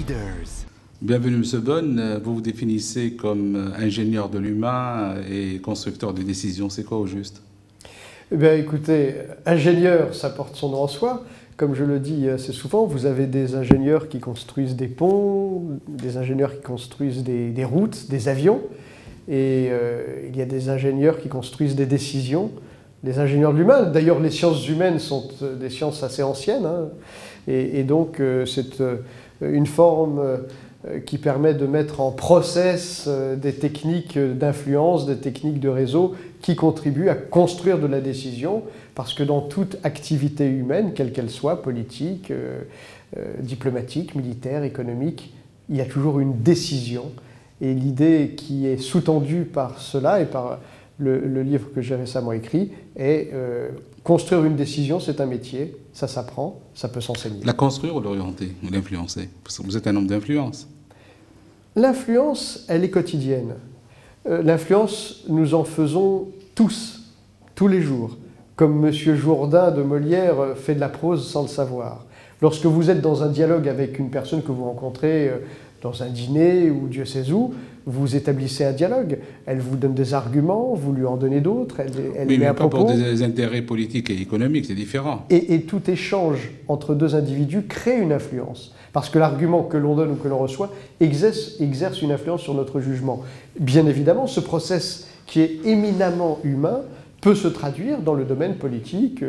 Leaders. Bienvenue M. Bonne, vous vous définissez comme ingénieur de l'humain et constructeur de décisions, c'est quoi au juste? Eh bien écoutez, ingénieur, ça porte son nom en soi. Comme je le dis assez souvent, vous avez des ingénieurs qui construisent des ponts, des ingénieurs qui construisent des routes, des avions, et il y a des ingénieurs qui construisent des décisions, les ingénieurs de l'humain. D'ailleurs, les sciences humaines sont des sciences assez anciennes, hein, et donc c'est une forme qui permet de mettre en process des techniques d'influence, des techniques de réseau qui contribuent à construire de la décision, parce que dans toute activité humaine, quelle qu'elle soit, politique, diplomatique, militaire, économique, il y a toujours une décision. Et l'idée qui est sous-tendue par cela et par le livre que j'ai récemment écrit est construire une décision, c'est un métier, ça s'apprend, ça peut s'enseigner. La construire ou l'orienter, ou l'influencer? Parce que vous êtes un homme d'influence. L'influence, elle est quotidienne. L'influence, nous en faisons tous les jours. Comme M. Jourdain de Molière fait de la prose sans le savoir. Lorsque vous êtes dans un dialogue avec une personne que vous rencontrez dans un dîner ou Dieu sait où, vous établissez un dialogue. Elle vous donne des arguments, vous lui en donnez d'autres, elle Oui, met mais un pas propos. pour des intérêts politiques et économiques, c'est différent. Et tout échange entre deux individus crée une influence. Parce que l'argument que l'on donne ou que l'on reçoit exerce une influence sur notre jugement. Bien évidemment, ce process qui est éminemment humain peut se traduire dans le domaine politique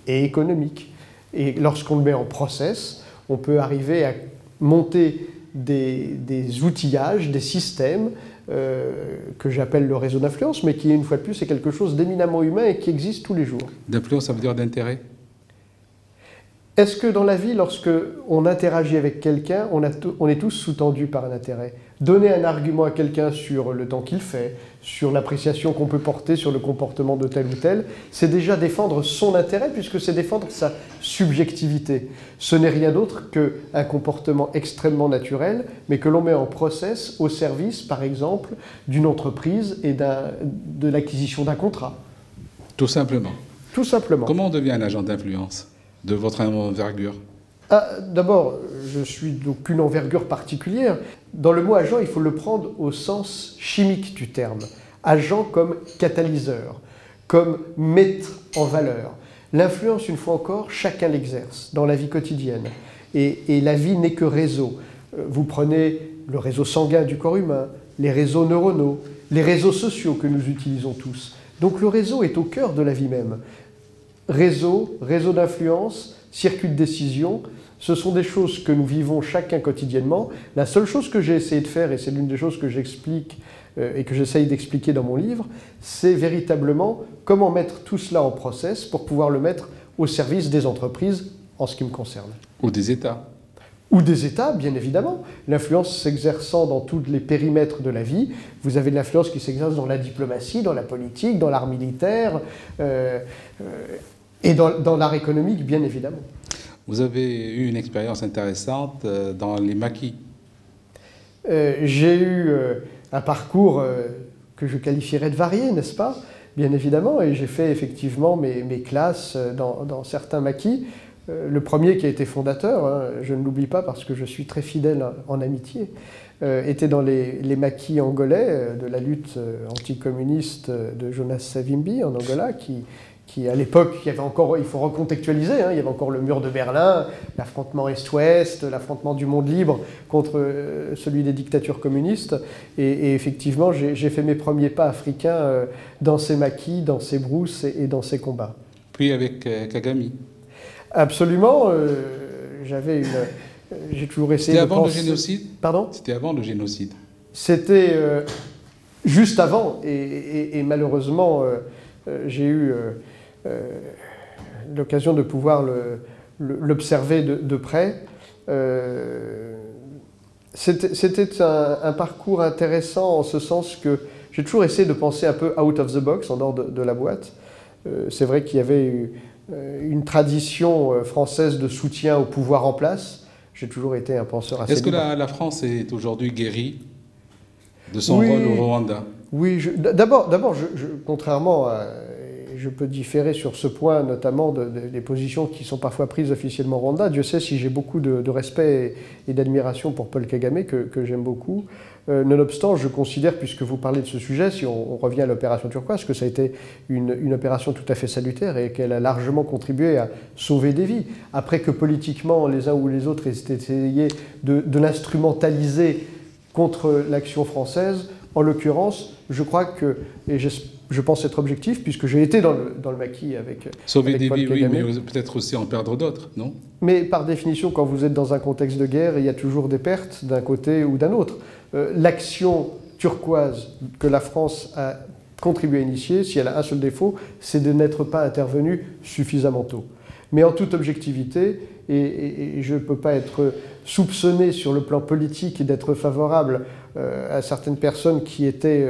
et économique. Et lorsqu'on le met en process, on peut arriver à monter des outillages, des systèmes que j'appelle le réseau d'influence, mais qui, une fois de plus, est quelque chose d'éminemment humain et qui existe tous les jours. D'influence, ça veut dire d'intérêt? Est-ce que dans la vie, lorsque on interagit avec quelqu'un, on est tous sous-tendus par un intérêt? Donner un argument à quelqu'un sur le temps qu'il fait, sur l'appréciation qu'on peut porter sur le comportement de tel ou tel, c'est déjà défendre son intérêt, puisque c'est défendre sa subjectivité. Ce n'est rien d'autre qu'un comportement extrêmement naturel, mais que l'on met en process au service, par exemple, d'une entreprise et de l'acquisition d'un contrat. Tout simplement. Tout simplement. Comment on devient un agent d'influence de votre envergure? D'abord, je suis d'aucune envergure particulière. Dans le mot agent, il faut le prendre au sens chimique du terme. Agent comme catalyseur, comme mettre en valeur. L'influence, une fois encore, chacun l'exerce dans la vie quotidienne. Et la vie n'est que réseau. Vous prenez le réseau sanguin du corps humain, les réseaux neuronaux, les réseaux sociaux que nous utilisons tous. Donc le réseau est au cœur de la vie même. Réseau d'influence, circuit de décision, ce sont des choses que nous vivons chacun quotidiennement. La seule chose que j'ai essayé de faire, et c'est l'une des choses que j'explique et que j'essaye d'expliquer dans mon livre, c'est véritablement comment mettre tout cela en process pour pouvoir le mettre au service des entreprises en ce qui me concerne. Ou des États? Ou des États, bien évidemment. L'influence s'exerçant dans tous les périmètres de la vie. Vous avez de l'influence qui s'exerce dans la diplomatie, dans la politique, dans l'art militaire et dans l'art économique, bien évidemment. Vous avez eu une expérience intéressante dans les maquis. J'ai eu un parcours que je qualifierais de varié, n'est-ce pas? Bien évidemment, et j'ai fait effectivement mes classes dans certains maquis. Le premier qui a été fondateur, hein, je ne l'oublie pas parce que je suis très fidèle en amitié, était dans les maquis angolais de la lutte anticommuniste de Jonas Savimbi en Angola, qui à l'époque, il y avait encore, il faut recontextualiser, hein, il y avait encore le mur de Berlin, l'affrontement Est-Ouest, l'affrontement du monde libre contre celui des dictatures communistes. Et effectivement, j'ai fait mes premiers pas africains dans ces maquis, dans ces brousses et dans ces combats. Puis avec Kagame. Absolument, j'ai toujours essayé de penser... C'était avant le génocide? Pardon? C'était avant le génocide. C'était juste avant, et malheureusement, j'ai eu l'occasion de pouvoir l'observer de près. C'était un parcours intéressant en ce sens que j'ai toujours essayé de penser un peu out of the box, en dehors de la boîte. C'est vrai qu'il y avait une tradition française de soutien au pouvoir en place. J'ai toujours été un penseur assez libre. Est-ce que la France est aujourd'hui guérie de son rôle au Rwanda? Oui, d'abord, contrairement à... je peux différer sur ce point, notamment des positions qui sont parfois prises officiellement au Rwanda. Dieu sait si j'ai beaucoup de respect et d'admiration pour Paul Kagame, que j'aime beaucoup. Nonobstant, je considère, puisque vous parlez de ce sujet, si on revient à l'opération turquoise, que ça a été une opération tout à fait salutaire et qu'elle a largement contribué à sauver des vies. Après que politiquement, les uns ou les autres aient essayé de l'instrumentaliser contre l'action française, en l'occurrence, je crois que, et je pense être objectif, puisque j'ai été dans le maquis avec sauver des Paul vies, Kagame. oui, mais peut-être aussi en perdre d'autres, non? Mais par définition, quand vous êtes dans un contexte de guerre, il y a toujours des pertes d'un côté ou d'un autre. L'action turquoise que la France a contribué à initier, si elle a un seul défaut, c'est de n'être pas intervenue suffisamment tôt. Mais en toute objectivité, et je ne peux pas être soupçonné sur le plan politique et d'être favorable à certaines personnes qui étaient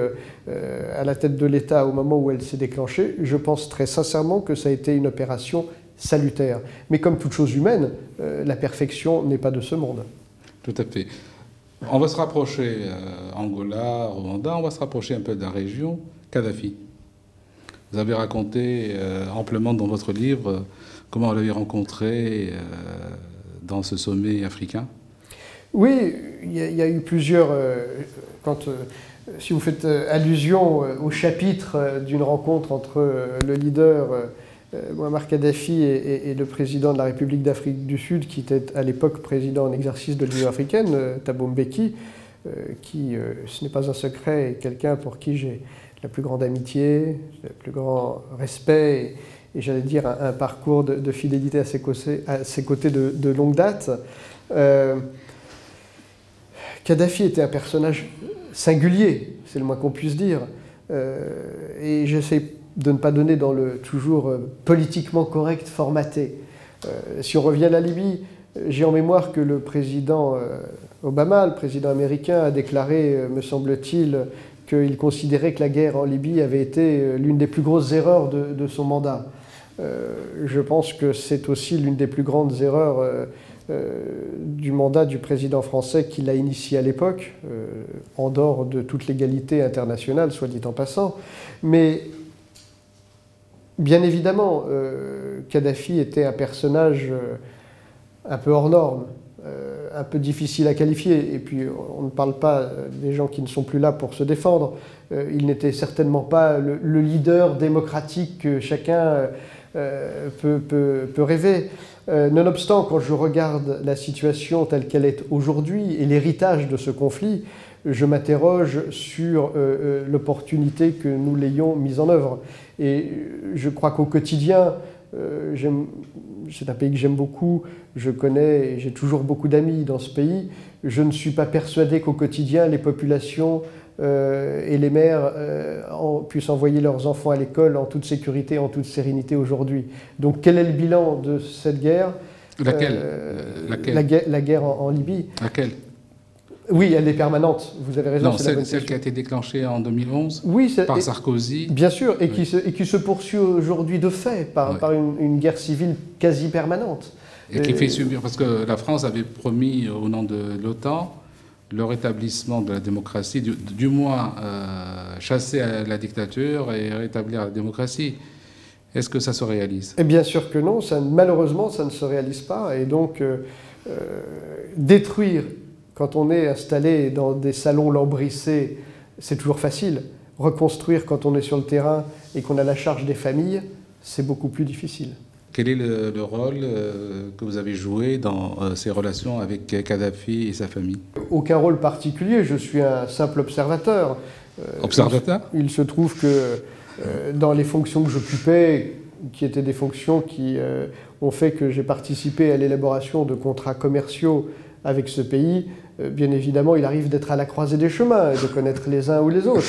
à la tête de l'État au moment où elle s'est déclenchée, je pense très sincèrement que ça a été une opération salutaire. Mais comme toute chose humaine, la perfection n'est pas de ce monde. Tout à fait. On va se rapprocher, Angola, Rwanda, on va se rapprocher un peu de la région, Kadhafi. Vous avez raconté amplement dans votre livre comment vous l'avez rencontré dans ce sommet africain. Oui, il y a eu plusieurs... si vous faites allusion au chapitre d'une rencontre entre le leader Muammar Kadhafi et le président de la République d'Afrique du Sud, qui était à l'époque président en exercice de l'Union africaine, Thabo Mbeki, qui, ce n'est pas un secret, est quelqu'un pour qui j'ai la plus grande amitié, le plus grand respect et j'allais dire un parcours de fidélité à ses côtés de longue date. Kadhafi était un personnage singulier, c'est le moins qu'on puisse dire, et j'essaie de ne pas donner dans le toujours politiquement correct formaté. Si on revient à la Libye, j'ai en mémoire que le président Obama, le président américain, a déclaré, me semble-t-il, qu'il considérait que la guerre en Libye avait été l'une des plus grosses erreurs de son mandat. Je pense que c'est aussi l'une des plus grandes erreurs du mandat du président français qui l'a initié à l'époque, en dehors de toute l'égalité internationale, soit dit en passant. Mais bien évidemment, Kadhafi était un personnage un peu hors norme, un peu difficile à qualifier. Et puis, on ne parle pas des gens qui ne sont plus là pour se défendre. Il n'était certainement pas le leader démocratique que chacun peut rêver. Nonobstant, quand je regarde la situation telle qu'elle est aujourd'hui et l'héritage de ce conflit, je m'interroge sur l'opportunité que nous l'ayons mise en œuvre. Et je crois qu'au quotidien, c'est un pays que j'aime beaucoup, je connais et j'ai toujours beaucoup d'amis dans ce pays. Je ne suis pas persuadé qu'au quotidien, les populations et les mères puissent envoyer leurs enfants à l'école en toute sécurité, en toute sérénité aujourd'hui. Donc quel est le bilan de cette guerre? Laquelle? La guerre en Libye. Laquelle? Oui, elle est permanente, vous avez raison. Non, celle qui a été déclenchée en 2011 par Sarkozy. Bien sûr, et qui se poursuit aujourd'hui de fait par une guerre civile quasi permanente. Et qui fait subir, parce que la France avait promis au nom de l'OTAN le rétablissement de la démocratie, du moins chasser la dictature et rétablir la démocratie. Est-ce que ça se réalise? Et bien sûr que non, malheureusement ça ne se réalise pas. Et donc détruire, quand on est installé dans des salons lambrissés, c'est toujours facile. Reconstruire quand on est sur le terrain et qu'on a la charge des familles, c'est beaucoup plus difficile. Quel est le rôle que vous avez joué dans ces relations avec Kadhafi et sa famille? Aucun rôle particulier, je suis un simple observateur. Observateur? Il se trouve que dans les fonctions que j'occupais, qui étaient des fonctions qui ont fait que j'ai participé à l'élaboration de contrats commerciaux avec ce pays, bien évidemment, il arrive d'être à la croisée des chemins et de connaître les uns ou les autres.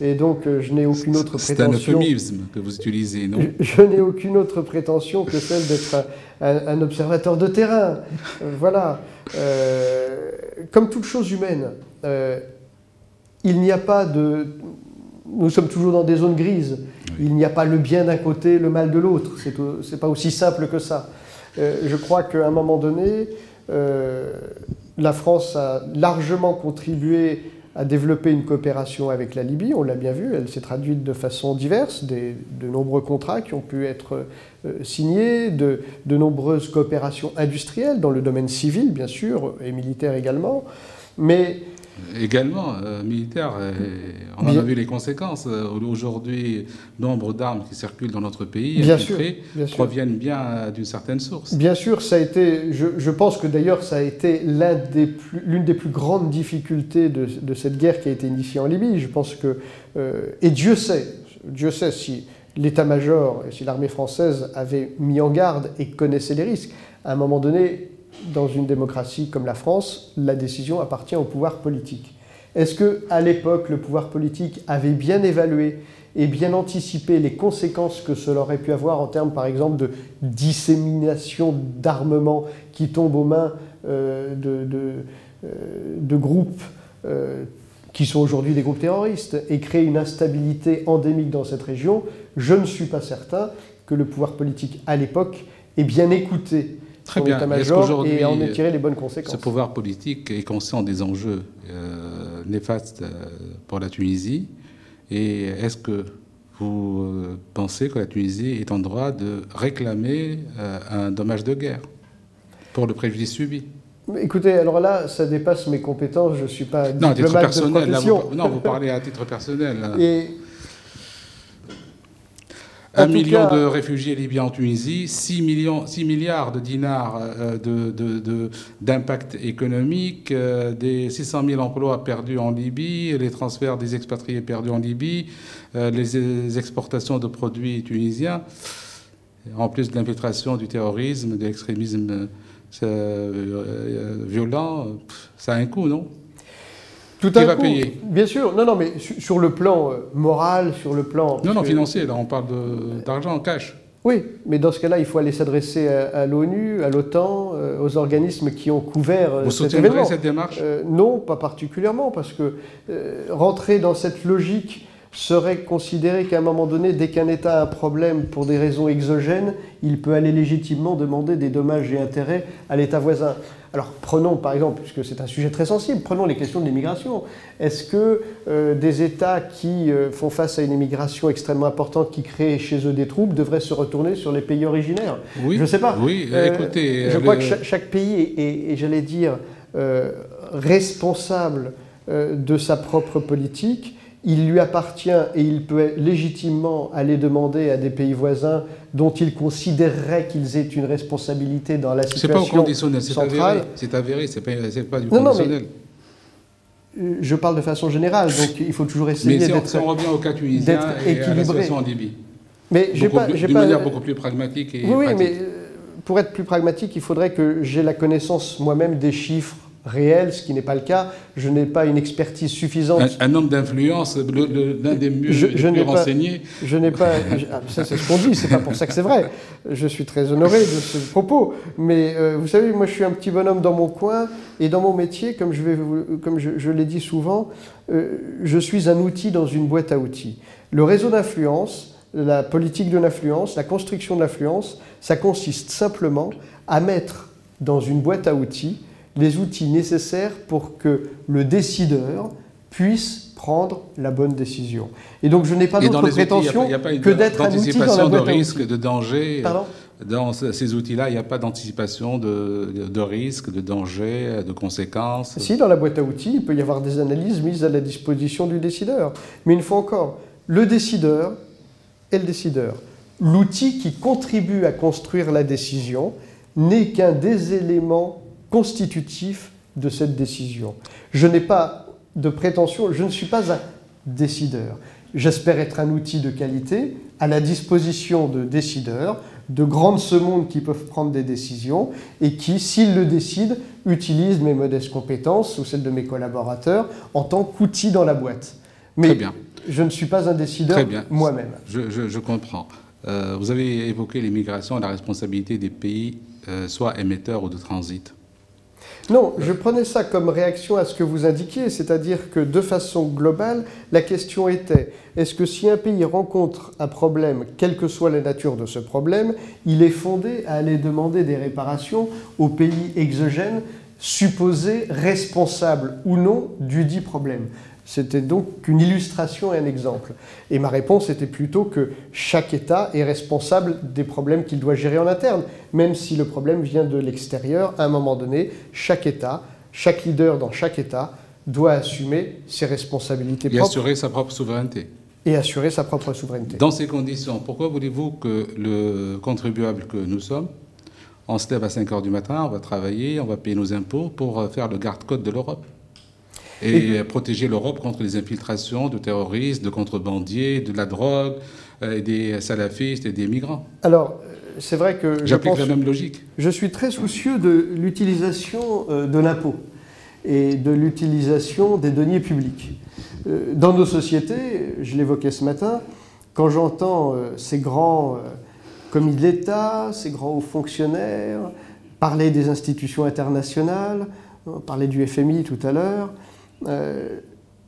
Et donc, je n'ai aucune autre prétention... C'est un euphémisme que vous utilisez, non? Je n'ai aucune autre prétention que celle d'être un observateur de terrain. Voilà. Comme toute chose humaine, il n'y a pas de... Nous sommes toujours dans des zones grises. Oui. Il n'y a pas le bien d'un côté, le mal de l'autre. C'est pas aussi simple que ça. Je crois qu'à un moment donné... la France a largement contribué a développé une coopération avec la Libye, on l'a bien vu, elle s'est traduite de façon diverse, de nombreux contrats qui ont pu être signés, de nombreuses coopérations industrielles dans le domaine civil, bien sûr, et militaire également, mais... Également, militaire, on en a vu les conséquences. Aujourd'hui, nombre d'armes qui circulent dans notre pays, bien sûr, proviennent bien d'une certaine source. Bien sûr, ça a été, je pense que d'ailleurs ça a été l'une des plus grandes difficultés de cette guerre qui a été initiée en Libye. Je pense que, et Dieu sait si l'état-major et si l'armée française avait mis en garde et connaissait les risques. À un moment donné, dans une démocratie comme la France, la décision appartient au pouvoir politique. Est-ce qu'à l'époque, le pouvoir politique avait bien évalué et bien anticipé les conséquences que cela aurait pu avoir en termes, par exemple, de dissémination d'armements qui tombent aux mains de groupes qui sont aujourd'hui des groupes terroristes et créer une instabilité endémique dans cette région? Je ne suis pas certain que le pouvoir politique, à l'époque, ait bien écouté Très bien. Et en ait tiré les bonnes conséquences. Ce pouvoir politique est conscient des enjeux néfastes pour la Tunisie. Et est-ce que vous pensez que la Tunisie est en droit de réclamer un dommage de guerre pour le préjudice subi? Écoutez, alors là, ça dépasse mes compétences. Je ne suis pas diplomate de profession. Non, vous parlez à titre personnel. Et 1 million de réfugiés libyens en Tunisie, 6 milliards de dinars d'impact économique, des 600 000 emplois perdus en Libye, les transferts des expatriés perdus en Libye, les exportations de produits tunisiens, en plus de l'infiltration du terrorisme, de l'extrémisme violent, ça a un coût, non ? Tout Qui un va coup, payer? Bien sûr. Non, mais sur le plan moral, sur le plan... Non, financier, là, on parle d'argent en cash. Oui, mais dans ce cas-là, il faut aller s'adresser à l'ONU, à l'OTAN, aux organismes qui ont couvert cet événement. Vous soutiendrez cette démarche? Non, pas particulièrement, parce que rentrer dans cette logique serait considérer qu'à un moment donné, dès qu'un État a un problème pour des raisons exogènes, il peut aller légitimement demander des dommages et intérêts à l'État voisin. Alors prenons par exemple, puisque c'est un sujet très sensible, prenons les questions de l'immigration. Est-ce que des États qui font face à une immigration extrêmement importante, qui crée chez eux des troubles, devraient se retourner sur les pays originaires? Oui, je ne sais pas. Oui, écoutez... Je crois que chaque pays est j'allais dire, responsable de sa propre politique. Il lui appartient et il peut légitimement aller demander à des pays voisins dont il considérerait qu'ils aient une responsabilité dans la situation centrale. C'est pas au conditionnel, c'est avéré, c'est pas du conditionnel. Mais je parle de façon générale, donc il faut toujours essayer d'être équilibré. Mais si on revient au cas tunisien et à la situation en Libye, d'une manière beaucoup plus pragmatique et pratique. Oui, mais pour être plus pragmatique, il faudrait que j'ai la connaissance moi-même des chiffres réel, ce qui n'est pas le cas. Je n'ai pas une expertise suffisante. Un homme d'influence, l'un des mieux renseignés. Je n'ai pas... ça, c'est ce qu'on dit, c'est pas pour ça que c'est vrai. Je suis très honoré de ce propos. Mais vous savez, moi, je suis un petit bonhomme dans mon coin, et dans mon métier, comme je l'ai dit souvent, je suis un outil dans une boîte à outils. Le réseau d'influence, la politique de l'influence, la construction de l'influence, ça consiste simplement à mettre dans une boîte à outils les outils nécessaires pour que le décideur puisse prendre la bonne décision. Et donc je n'ai pas d'autre prétention que d'être un outil dans la boîte à outils. De risque, de danger. Pardon ? Dans ces outils-là, il n'y a pas d'anticipation de risque, de danger, de conséquences. Si, dans la boîte à outils, il peut y avoir des analyses mises à la disposition du décideur. Mais une fois encore, le décideur est le décideur. L'outil qui contribue à construire la décision n'est qu'un des éléments constitutif de cette décision. Je n'ai pas de prétention, je ne suis pas un décideur. J'espère être un outil de qualité à la disposition de décideurs, de grands de ce monde qui peuvent prendre des décisions et qui, s'ils le décident, utilisent mes modestes compétences ou celles de mes collaborateurs en tant qu'outil dans la boîte. Mais Très bien. Je ne suis pas un décideur moi-même. Je comprends. Vous avez évoqué l'immigration et la responsabilité des pays, soit émetteurs ou de transit. Non, je prenais ça comme réaction à ce que vous indiquiez, c'est-à-dire que de façon globale, la question était, est-ce que si un pays rencontre un problème, quelle que soit la nature de ce problème, il est fondé à aller demander des réparations aux pays exogènes supposé responsable ou non du dit problème. C'était donc une illustration et un exemple. Et ma réponse était plutôt que chaque État est responsable des problèmes qu'il doit gérer en interne. Même si le problème vient de l'extérieur, à un moment donné, chaque État, chaque leader dans chaque État doit assumer ses responsabilités propres. Et assurer sa propre souveraineté. Et assurer sa propre souveraineté. Dans ces conditions, pourquoi voulez-vous que le contribuable que nous sommes, on se lève à 5 heures du matin, on va travailler, on va payer nos impôts pour faire le garde-côte de l'Europe et protéger l'Europe contre les infiltrations de terroristes, de contrebandiers, de la drogue, des salafistes et des migrants? Alors, c'est vrai que j'applique la même logique. Je suis très soucieux de l'utilisation de l'impôt et de l'utilisation des deniers publics. Dans nos sociétés, je l'évoquais ce matin, quand j'entends ces grands commis de l'État, ces grands hauts fonctionnaires parler des institutions internationales, on parlait du FMI tout à l'heure,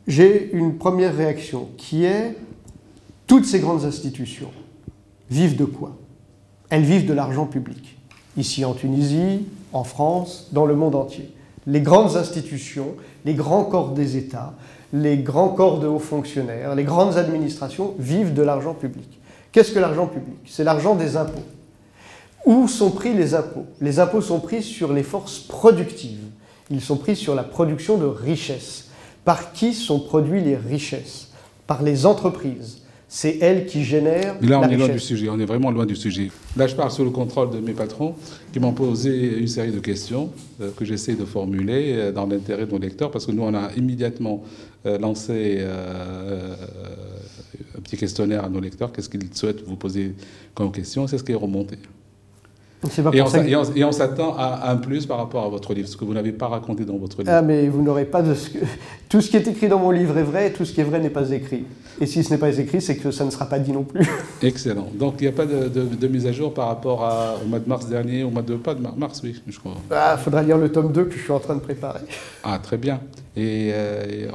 j'ai une première réaction qui est: toutes ces grandes institutions vivent de quoi? Elles vivent de l'argent public. Ici en Tunisie, en France, dans le monde entier. Les grandes institutions, les grands corps des États, les grands corps de hauts fonctionnaires, les grandes administrations vivent de l'argent public. Qu'est-ce que l'argent public? C'est l'argent des impôts. Où sont pris les impôts? Les impôts sont pris sur les forces productives. Ils sont pris sur la production de richesses. Par qui sont produites les richesses? Par les entreprises. C'est elles qui génèrent la richesse. Mais là, on est loin du sujet, on est vraiment loin du sujet. Là, je parle sous le contrôle de mes patrons qui m'ont posé une série de questions que j'essaie de formuler dans l'intérêt de nos lecteurs, parce que nous, on a immédiatement lancé un petit questionnaire à nos lecteurs. Qu'est-ce qu'ils souhaitent vous poser comme question? C'est ce qui est remonté. Et on s'attend à un plus par rapport à votre livre, ce que vous n'avez pas raconté dans votre livre. Ah, mais vous n'aurez pas de... Tout ce qui est écrit dans mon livre est vrai, et tout ce qui est vrai n'est pas écrit. Et si ce n'est pas écrit, c'est que ça ne sera pas dit non plus. Excellent. Donc il n'y a pas de mise à jour par rapport au mois de mars dernier, pas de mars, oui, je crois. Il faudra lire le tome 2 que je suis en train de préparer. Ah, très bien. Et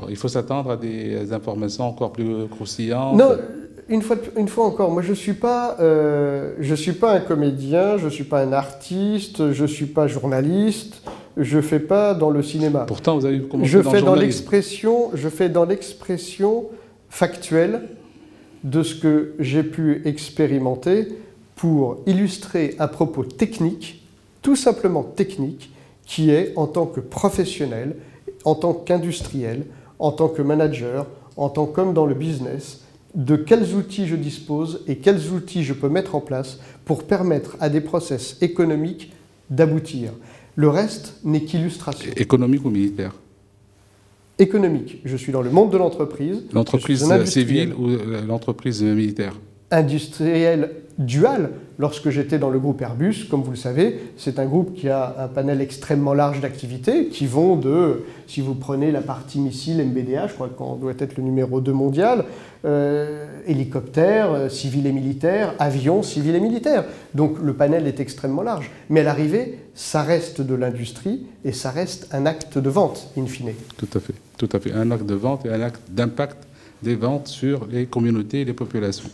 il faut s'attendre à des informations encore plus croustillantes. Non, une fois encore, moi je ne suis pas un comédien, je ne suis pas un artiste, je ne suis pas journaliste, je ne fais pas dans le cinéma. Pourtant, vous avez commencé dans le journalisme. Je fais dans l'expression factuelle de ce que j'ai pu expérimenter pour illustrer un propos technique, tout simplement technique, qui est en tant que professionnel, en tant qu'industriel, en tant que manager, en tant qu'homme dans le business, de quels outils je dispose et quels outils je peux mettre en place pour permettre à des process économiques d'aboutir. Le reste n'est qu'illustration. Économique ou militaire? Économique. Je suis dans le monde de l'entreprise. L'entreprise civile ou l'entreprise militaire? Industriel dual. Lorsque j'étais dans le groupe Airbus, comme vous le savez, c'est un groupe qui a un panel extrêmement large d'activités qui vont de, si vous prenez la partie missile MBDA, je crois qu'on doit être le numéro 2 mondial, hélicoptères, civils et militaires, avions, civils et militaires. Donc le panel est extrêmement large. Mais à l'arrivée, ça reste de l'industrie et ça reste un acte de vente, in fine. Tout à fait. Tout à fait. Un acte de vente et un acte d'impact des ventes sur les communautés et les populations.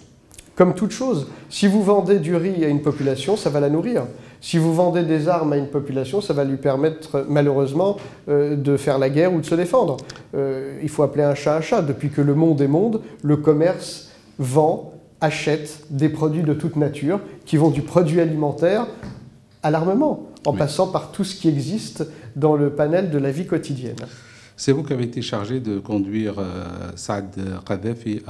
Comme toute chose, si vous vendez du riz à une population, ça va la nourrir. Si vous vendez des armes à une population, ça va lui permettre malheureusement de faire la guerre ou de se défendre. Il faut appeler un chat. Depuis que le monde est monde, le commerce vend, achète des produits de toute nature qui vont du produit alimentaire à l'armement, en passant par tout ce qui existe dans le panel de la vie quotidienne. C'est vous qui avez été chargé de conduire Saad Kadhafi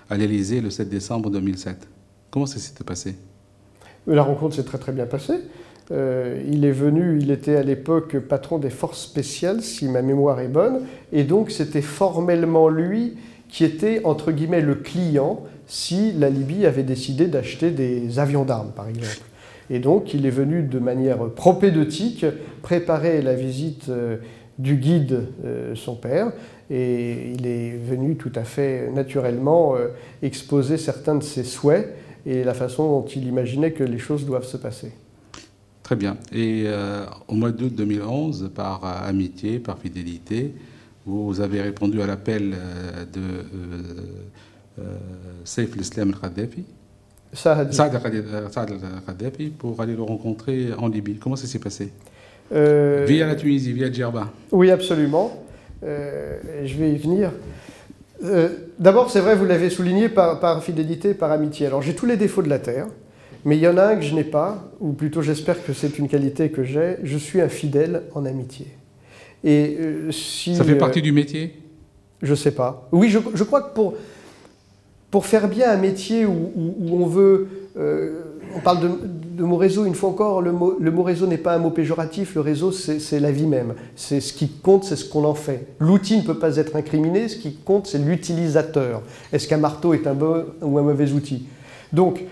à l'Élysée le 7 décembre 2007. Comment ça s'était passé? La rencontre s'est très très bien passée. Il est venu, il était à l'époque patron des forces spéciales, si ma mémoire est bonne, et donc c'était formellement lui qui était, entre guillemets, le client si la Libye avait décidé d'acheter des avions d'armes, par exemple. Et donc il est venu de manière propédeutique préparer la visite du guide, son père, et il est venu tout à fait naturellement exposer certains de ses souhaits et la façon dont il imaginait que les choses doivent se passer. Très bien. Et au mois d'août 2011, par amitié, par fidélité, vous avez répondu à l'appel de Saif al-Islam al-Kadhafi, Saad al-Kadhafi, pour aller le rencontrer en Libye. Comment ça s'est passé? Via la Tunisie, via Djerba. Oui, absolument. Je vais y venir. D'abord, c'est vrai, vous l'avez souligné, par fidélité, par amitié. Alors, j'ai tous les défauts de la Terre, mais il y en a un que je n'ai pas, ou plutôt j'espère que c'est une qualité que j'ai. Je suis un fidèle en amitié. Et si, ça fait partie du métier? Je ne sais pas. Oui, je crois que pour faire bien un métier où on veut... on parle de mot réseau, une fois encore, le mot réseau n'est pas un mot péjoratif, le réseau c'est la vie même. C'est ce qui compte, c'est ce qu'on en fait. L'outil ne peut pas être incriminé, ce qui compte c'est l'utilisateur. Est-ce qu'un marteau est un bon ou un mauvais outil? Donc,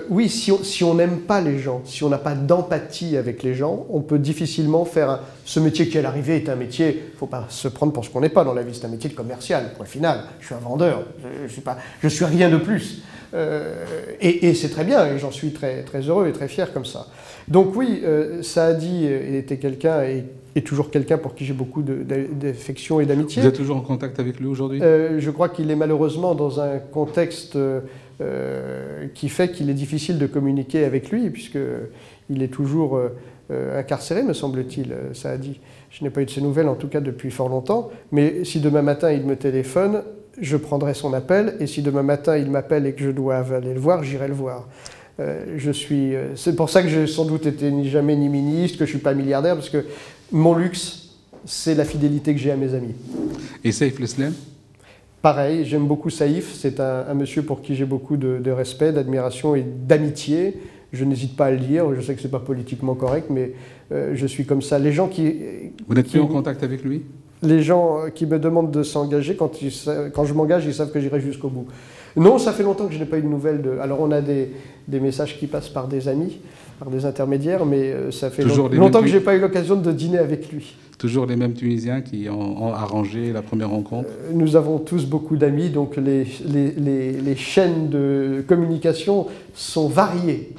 oui, si on n'aime pas les gens, si on n'a pas d'empathie avec les gens, on peut difficilement faire ce métier qui à l'arrivée est un métier, il ne faut pas se prendre pour ce qu'on n'est pas dans la vie, c'est un métier de commercial, point final. Je suis un vendeur, je suis rien de plus. Et c'est très bien, et j'en suis très, très heureux et très fier comme ça. Donc oui, Saadi était quelqu'un, et toujours quelqu'un pour qui j'ai beaucoup d'affection et d'amitié. Vous êtes toujours en contact avec lui aujourd'hui? Je crois qu'il est malheureusement dans un contexte qui fait qu'il est difficile de communiquer avec lui, puisqu'il est toujours incarcéré, me semble-t-il, Saadi. Je n'ai pas eu de ses nouvelles, en tout cas depuis fort longtemps, mais si demain matin il me téléphone, je prendrai son appel, et si demain matin il m'appelle et que je dois aller le voir, j'irai le voir. C'est pour ça que j'ai sans doute été jamais ni ministre, que je ne suis pas milliardaire, parce que mon luxe, c'est la fidélité que j'ai à mes amis. Et Saïf Leslam? Pareil, j'aime beaucoup Saïf, c'est un monsieur pour qui j'ai beaucoup de respect, d'admiration et d'amitié. Je n'hésite pas à le dire, je sais que ce n'est pas politiquement correct, mais je suis comme ça. Les gens qui... Vous n'êtes plus en contact avec lui? Les gens qui me demandent de s'engager, quand je m'engage, ils savent que j'irai jusqu'au bout. Non, ça fait longtemps que je n'ai pas eu de nouvelles de... Alors on a des messages qui passent par des amis, par des intermédiaires, mais ça fait longtemps que je n'ai pas eu l'occasion de dîner avec lui. Toujours les mêmes Tunisiens qui ont arrangé la première rencontre? Nous avons tous beaucoup d'amis, donc les chaînes de communication sont variées.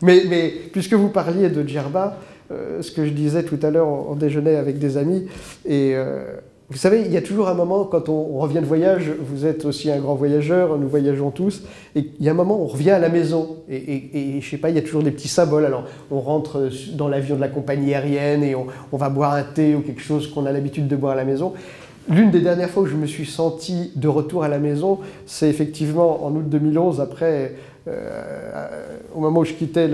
Mais puisque vous parliez de Djerba, ce que je disais tout à l'heure, on déjeunait avec des amis, et vous savez, il y a toujours un moment, quand on revient de voyage, vous êtes aussi un grand voyageur, nous voyageons tous, et il y a un moment où on revient à la maison, et je sais pas, il y a toujours des petits symboles. Alors, on rentre dans l'avion de la compagnie aérienne, et on va boire un thé ou quelque chose qu'on a l'habitude de boire à la maison. L'une des dernières fois où je me suis senti de retour à la maison, c'est effectivement en août 2011, après, au moment où je quittais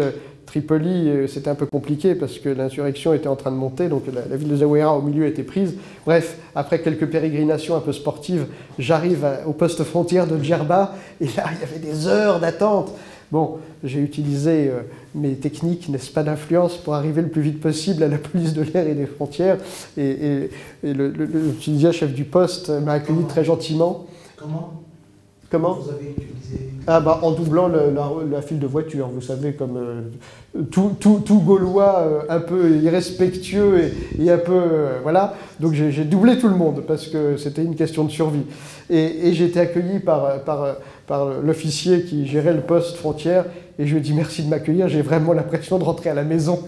Tripoli, c'était un peu compliqué parce que l'insurrection était en train de monter, donc la ville de Zaouïra au milieu était prise. Bref, après quelques pérégrinations un peu sportives, j'arrive au poste frontière de Djerba, et là, il y avait des heures d'attente. Bon, j'ai utilisé mes techniques, n'est-ce pas, d'influence pour arriver le plus vite possible à la police de l'air et des frontières, et le Tunisien chef du poste m'a accueilli très gentiment. Comment vous avez utilisé... en doublant la file de voiture, vous savez, comme tout Gaulois un peu irrespectueux et un peu... voilà, donc j'ai doublé tout le monde parce que c'était une question de survie. Et j'ai été accueilli par l'officier qui gérait le poste frontière, et je lui ai dit merci de m'accueillir, j'ai vraiment l'impression de rentrer à la maison.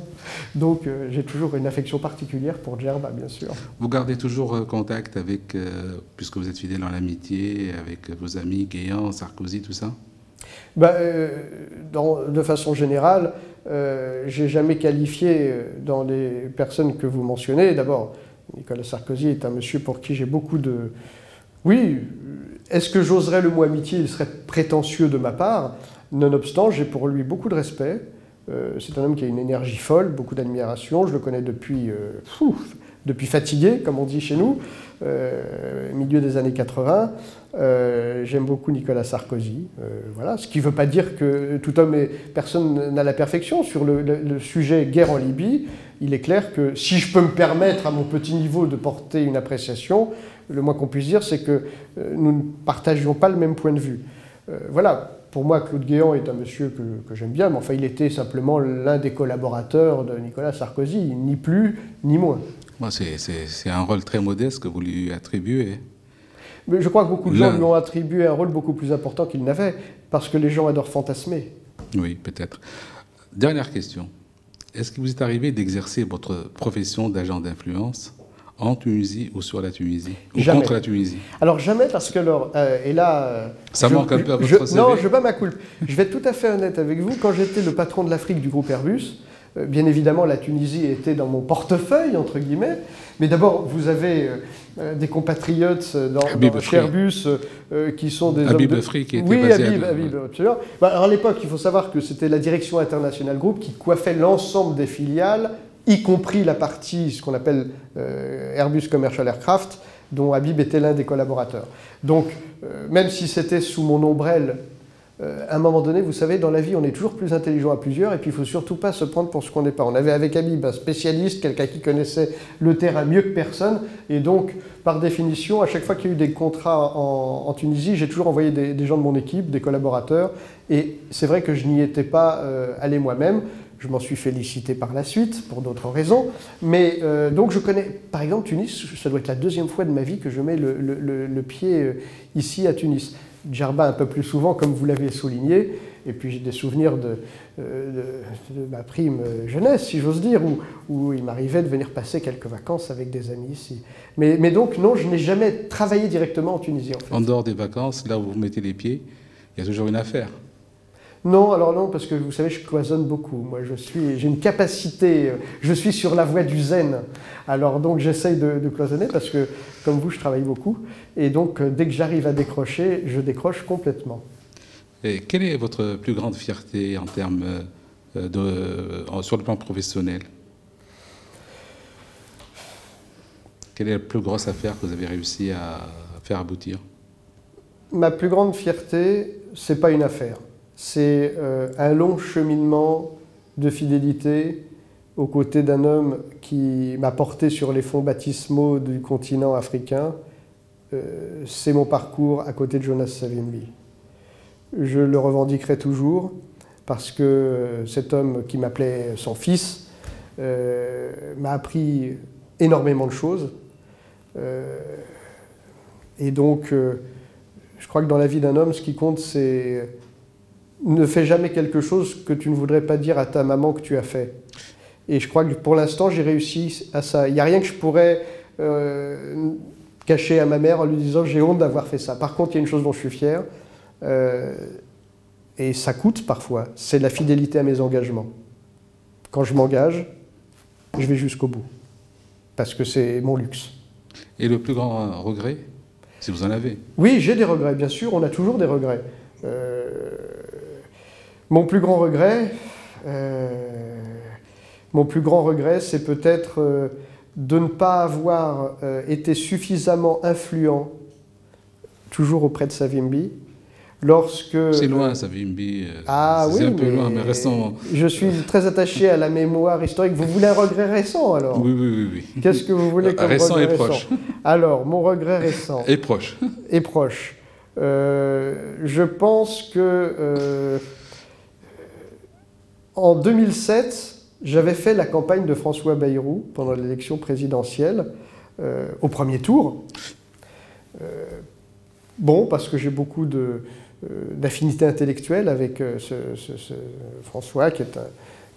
Donc j'ai toujours une affection particulière pour Djerba, bien sûr. Vous gardez toujours contact avec, puisque vous êtes fidèle en amitié, avec vos amis, Guéant, Sarkozy, tout ça? De façon générale, j'ai jamais qualifié dans les personnes que vous mentionnez. D'abord, Nicolas Sarkozy est un monsieur pour qui j'ai beaucoup de... Oui, est-ce que j'oserais le mot amitié? Il serait prétentieux de ma part. Nonobstant, j'ai pour lui beaucoup de respect. C'est un homme qui a une énergie folle, beaucoup d'admiration. Je le connais depuis fatigué, comme on dit chez nous, milieu des années 80. J'aime beaucoup Nicolas Sarkozy. Voilà. Ce qui ne veut pas dire que tout homme et personne n'a la perfection. Sur le sujet guerre en Libye, il est clair que si je peux me permettre à mon petit niveau de porter une appréciation, le moins qu'on puisse dire, c'est que nous ne partagions pas le même point de vue. Voilà. Pour moi, Claude Guéant est un monsieur que j'aime bien, mais enfin, il était simplement l'un des collaborateurs de Nicolas Sarkozy, ni plus ni moins. Bon, c'est un rôle très modeste que vous lui attribuez. Mais je crois que beaucoup de gens lui ont attribué un rôle beaucoup plus important qu'il n'avait, parce que les gens adorent fantasmer. Oui, peut-être. Dernière question. Est-ce qu'il vous est arrivé d'exercer votre profession d'agent d'influence en Tunisie ou sur la Tunisie? Ou jamais. Contre la Tunisie? Alors jamais, parce que et là... Ça manque un peu à votre CV. Non, je bats ma coupe. Je vais être tout à fait honnête avec vous. Quand j'étais le patron de l'Afrique du groupe Airbus, Bien évidemment, la Tunisie était dans mon portefeuille, entre guillemets. Mais d'abord, vous avez des compatriotes chez Airbus qui sont des Habib hommes de... Fri, qui était oui, basé Habib, absolument. Alors, à l'époque, il faut savoir que c'était la direction internationale groupe qui coiffait l'ensemble des filiales, y compris la partie, ce qu'on appelle Airbus Commercial Aircraft, dont Habib était l'un des collaborateurs. Donc, même si c'était sous mon ombrelle, à un moment donné, vous savez, dans la vie, on est toujours plus intelligent à plusieurs, et puis il ne faut surtout pas se prendre pour ce qu'on n'est pas. On avait avec Habib un spécialiste, quelqu'un qui connaissait le terrain mieux que personne, et donc, par définition, à chaque fois qu'il y a eu des contrats en Tunisie, j'ai toujours envoyé des gens de mon équipe, des collaborateurs, et c'est vrai que je n'y étais pas allé moi-même. Je m'en suis félicité par la suite, pour d'autres raisons. Mais donc je connais, par exemple, Tunis, ça doit être la deuxième fois de ma vie que je mets le pied ici à Tunis. Djerba un peu plus souvent, comme vous l'avez souligné. Et puis j'ai des souvenirs de ma prime jeunesse, si j'ose dire, où il m'arrivait de venir passer quelques vacances avec des amis ici. Mais donc non, je n'ai jamais travaillé directement en Tunisie. En fait. En dehors des vacances, là où vous mettez les pieds, il y a toujours une affaire. Non, alors non, parce que vous savez, je cloisonne beaucoup. Moi, j'ai une capacité, je suis sur la voie du zen. Alors donc, j'essaye de cloisonner parce que, comme vous, je travaille beaucoup. Et donc, dès que j'arrive à décrocher, je décroche complètement. Et quelle est votre plus grande fierté en termes sur le plan professionnel? Quelle est la plus grosse affaire que vous avez réussi à faire aboutir? Ma plus grande fierté, c'est pas une affaire. C'est un long cheminement de fidélité aux côtés d'un homme qui m'a porté sur les fonds baptismaux du continent africain. C'est mon parcours à côté de Jonas Savimbi. Je le revendiquerai toujours parce que cet homme qui m'appelait son fils m'a appris énormément de choses. Et donc, je crois que dans la vie d'un homme, ce qui compte, c'est ne fais jamais quelque chose que tu ne voudrais pas dire à ta maman que tu as fait. Et je crois que pour l'instant, j'ai réussi à ça. Il n'y a rien que je pourrais cacher à ma mère en lui disant « j'ai honte d'avoir fait ça ». Par contre, il y a une chose dont je suis fier, et ça coûte parfois, c'est la fidélité à mes engagements. Quand je m'engage, je vais jusqu'au bout, parce que c'est mon luxe. Et le plus grand regret, si vous en avez? Oui, j'ai des regrets, bien sûr, on a toujours des regrets. Mon plus grand regret, c'est peut-être de ne pas avoir été suffisamment influent, toujours auprès de Savimbi, lorsque... C'est loin, Savimbi. Ah oui, c'est un peu loin, mais restons... Je suis très attaché à la mémoire historique. Vous voulez un regret récent, alors? Oui. Qu'est-ce que vous voulez comme récent regret et proche. Alors, mon regret récent... Et proche. Et proche. Je pense que... en 2007, j'avais fait la campagne de François Bayrou pendant l'élection présidentielle, au premier tour. Bon, parce que j'ai beaucoup d'affinité intellectuelle avec François, qui est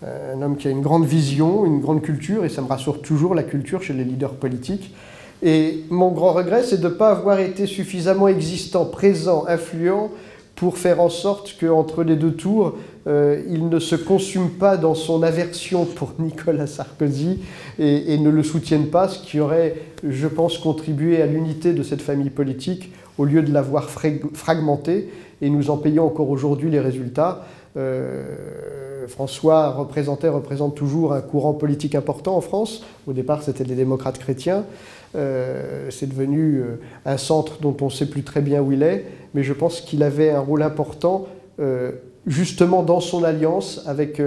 un homme qui a une grande vision, une grande culture, et ça me rassure toujours, la culture chez les leaders politiques. Et mon grand regret, c'est de ne pas avoir été suffisamment existant, présent, influent, pour faire en sorte qu'entre les deux tours, il ne se consume pas dans son aversion pour Nicolas Sarkozy et ne le soutienne pas, ce qui aurait, je pense, contribué à l'unité de cette famille politique au lieu de l'avoir fragmentée, et nous en payons encore aujourd'hui les résultats. François représente toujours un courant politique important en France. Au départ, c'était les démocrates chrétiens. C'est devenu un centre dont on ne sait plus très bien où il est, mais je pense qu'il avait un rôle important justement dans son alliance avec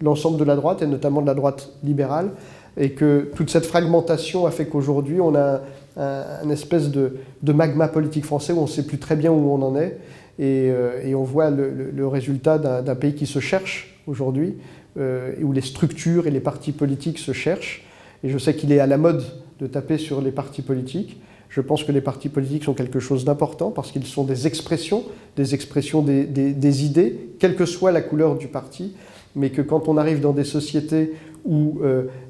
l'ensemble de la droite, et notamment de la droite libérale, et que toute cette fragmentation a fait qu'aujourd'hui on a un espèce de magma politique français où on ne sait plus très bien où on en est, et on voit le résultat d'un pays qui se cherche aujourd'hui, où les structures et les partis politiques se cherchent. Et je sais qu'il est à la mode de taper sur les partis politiques. Je pense que les partis politiques sont quelque chose d'important parce qu'ils sont des expressions des idées, quelle que soit la couleur du parti, mais que quand on arrive dans des sociétés où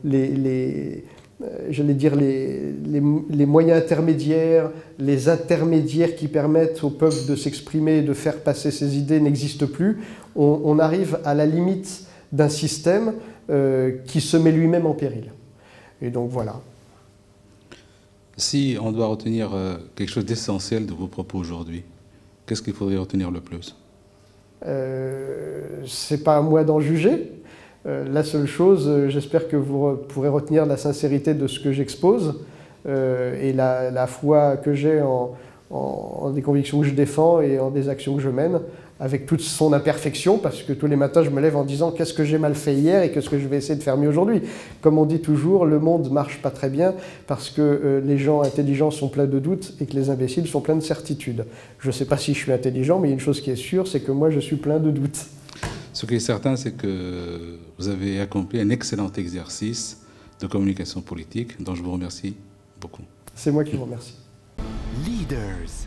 j'allais dire les moyens intermédiaires, les intermédiaires qui permettent au peuple de s'exprimer et de faire passer ses idées n'existent plus, on arrive à la limite d'un système qui se met lui-même en péril. Et donc voilà. Si on doit retenir quelque chose d'essentiel de vos propos aujourd'hui, qu'est-ce qu'il faudrait retenir le plus? C'est pas à moi d'en juger. La seule chose, j'espère que vous pourrez retenir la sincérité de ce que j'expose et la foi que j'ai en des convictions que je défends et en des actions que je mène, avec toute son imperfection, parce que tous les matins je me lève en disant qu'est-ce que j'ai mal fait hier et qu'est-ce que je vais essayer de faire mieux aujourd'hui. Comme on dit toujours, le monde ne marche pas très bien parce que les gens intelligents sont pleins de doutes et que les imbéciles sont pleins de certitudes. Je ne sais pas si je suis intelligent, mais il y a une chose qui est sûre, c'est que moi je suis plein de doutes. Ce qui est certain, c'est que vous avez accompli un excellent exercice de communication politique, dont je vous remercie beaucoup. C'est moi qui vous remercie. Leaders.